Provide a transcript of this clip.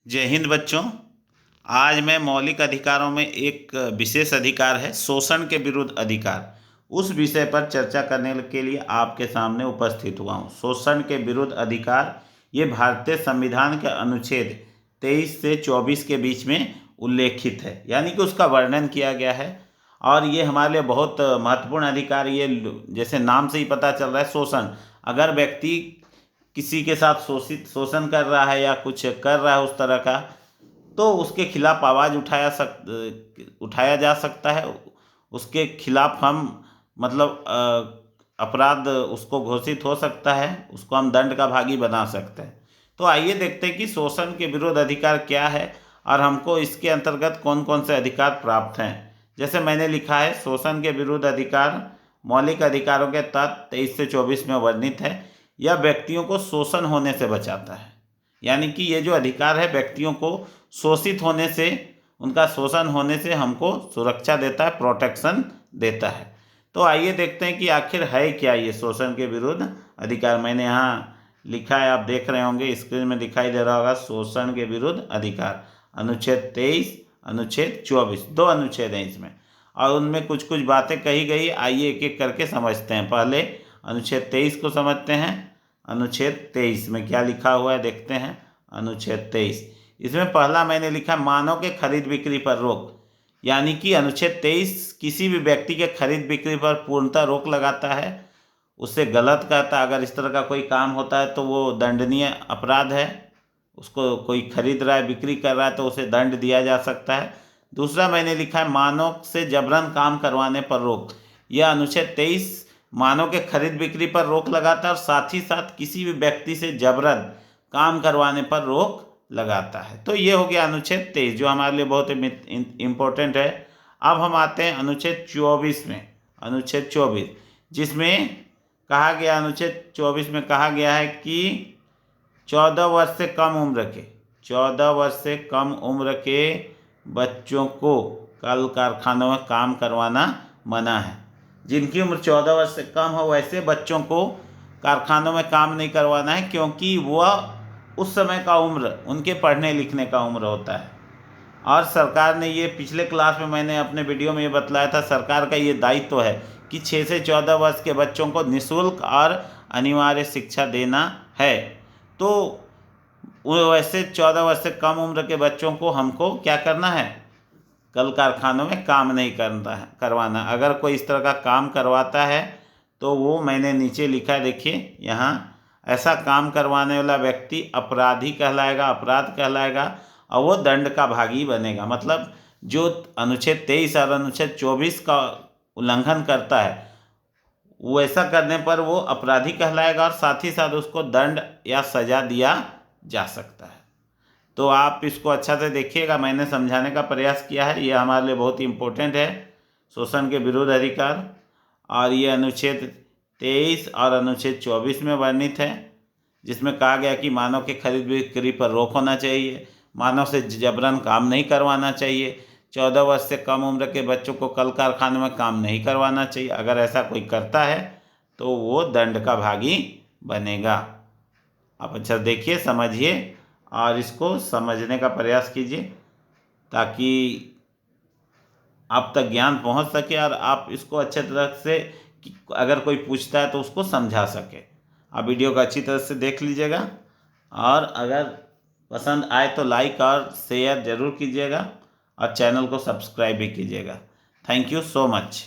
जय हिंद बच्चों। आज मैं मौलिक अधिकारों में एक विशेष अधिकार है शोषण के विरुद्ध अधिकार, उस विषय पर चर्चा करने के लिए आपके सामने उपस्थित हुआ हूँ। शोषण के विरुद्ध अधिकार ये भारतीय संविधान के अनुच्छेद 23 से 24 के बीच में उल्लेखित है, यानी कि उसका वर्णन किया गया है। और ये हमारे लिए बहुत महत्वपूर्ण अधिकार, ये जैसे नाम से ही पता चल रहा है शोषण। अगर व्यक्ति किसी के साथ शोषण कर रहा है या कुछ कर रहा है उस तरह का, तो उसके खिलाफ आवाज़ उठाया जा सकता है। उसके खिलाफ हम मतलब अपराध उसको घोषित हो सकता है, उसको हम दंड का भागी बना सकते हैं। तो आइए देखते हैं कि शोषण के विरुद्ध अधिकार क्या है और हमको इसके अंतर्गत कौन कौन से अधिकार प्राप्त हैं। जैसे मैंने लिखा है, शोषण के विरुद्ध अधिकार मौलिक अधिकारों के तहत 23 से 24 में वर्णित है। यह व्यक्तियों को शोषण होने से बचाता है, यानी कि ये जो अधिकार है व्यक्तियों को शोषित होने से, उनका शोषण होने से हमको सुरक्षा देता है, प्रोटेक्शन देता है। तो आइए देखते हैं कि आखिर है क्या ये शोषण के विरुद्ध अधिकार। मैंने यहाँ लिखा है, आप देख रहे होंगे, स्क्रीन में दिखाई दे रहा होगा। शोषण के विरुद्ध अधिकार अनुच्छेद 23, अनुच्छेद 24, 2 अनुच्छेद हैं इसमें, और उनमें कुछ कुछ बातें कही गई। आइए एक एक करके समझते हैं। पहले अनुच्छेद 23 को समझते हैं। अनुच्छेद 23 में क्या लिखा हुआ है देखते हैं। अनुच्छेद 23, इसमें पहला मैंने लिखा मानव के खरीद बिक्री पर रोक, यानी कि अनुच्छेद 23 किसी भी व्यक्ति के खरीद बिक्री पर पूर्णतः रोक लगाता है। उससे गलत कहता है, अगर इस तरह का कोई काम होता है तो वो दंडनीय अपराध है। उसको कोई खरीद रहा है, बिक्री कर रहा है, तो उसे दंड दिया जा सकता है। दूसरा मैंने लिखा है मानव से जबरन काम करवाने पर रोक। यह अनुच्छेद 23 मानव के खरीद बिक्री पर रोक लगाता है और साथ ही साथ किसी भी व्यक्ति से जबरन काम करवाने पर रोक लगाता है। तो ये हो गया अनुच्छेद 23, जो हमारे लिए बहुत इम्पोर्टेंट है। अब हम आते हैं अनुच्छेद 24 में। अनुच्छेद 24 जिसमें कहा गया, अनुच्छेद 24 में कहा गया है कि 14 वर्ष से कम उम्र के 14 वर्ष से कम उम्र के बच्चों को कल कारखानों में काम करवाना मना है। जिनकी उम्र 14 वर्ष से कम हो वैसे बच्चों को कारखानों में काम नहीं करवाना है, क्योंकि वह उस समय का उम्र उनके पढ़ने लिखने का उम्र होता है। और सरकार ने ये पिछले क्लास में मैंने अपने वीडियो में ये बतलाया था, सरकार का ये दायित्व है कि 6 से 14 वर्ष के बच्चों को निःशुल्क और अनिवार्य शिक्षा देना है। तो वैसे 14 वर्ष से कम उम्र के बच्चों को हमको क्या करना है, कल कारखानों में काम नहीं करवाना। अगर कोई इस तरह का काम करवाता है तो वो मैंने नीचे लिखा है, देखिए यहाँ, ऐसा काम करवाने वाला व्यक्ति अपराधी कहलाएगा, अपराध कहलाएगा और वो दंड का भागी बनेगा। मतलब जो अनुच्छेद 23 और अनुच्छेद 24 का उल्लंघन करता है, वो ऐसा करने पर वो अपराधी कहलाएगा और साथ ही साथ उसको दंड या सज़ा दिया जा सकता है। तो आप इसको अच्छा से देखिएगा, मैंने समझाने का प्रयास किया है। ये हमारे लिए बहुत इम्पोर्टेंट है, शोषण के विरुद्ध अधिकार। और ये अनुच्छेद 23 और अनुच्छेद 24 में वर्णित है, जिसमें कहा गया कि मानव के खरीद बिक्री पर रोक होना चाहिए, मानव से जबरन काम नहीं करवाना चाहिए, 14 वर्ष से कम उम्र के बच्चों को कल कारखाने में काम नहीं करवाना चाहिए। अगर ऐसा कोई करता है तो वो दंड का भागी बनेगा। आप अच्छा देखिए, समझिए और इसको समझने का प्रयास कीजिए, ताकि आप तक ज्ञान पहुंच सके और आप इसको अच्छे तरह से, अगर कोई पूछता है तो उसको समझा सके। आप वीडियो को अच्छी तरह से देख लीजिएगा और अगर पसंद आए तो लाइक और शेयर ज़रूर कीजिएगा और चैनल को सब्सक्राइब भी कीजिएगा। Thank you so much.